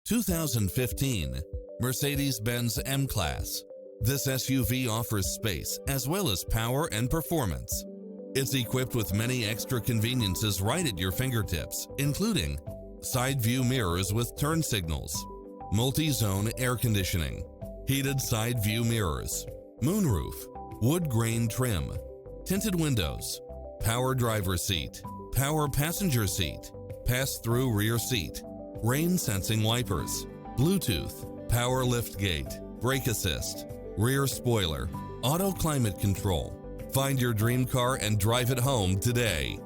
2015 Mercedes-Benz M-Class. This SUV offers space as well as power and performance. It's equipped with many extra conveniences right at your fingertips, including side view mirrors with turn signals, multi-zone air conditioning, heated side view mirrors, moonroof, wood grain trim, tinted windows, power driver seat, power passenger seat, pass-through rear seat, rain-sensing wipers, Bluetooth, power liftgate, brake assist, rear spoiler, auto climate control. Find your dream car and drive it home today.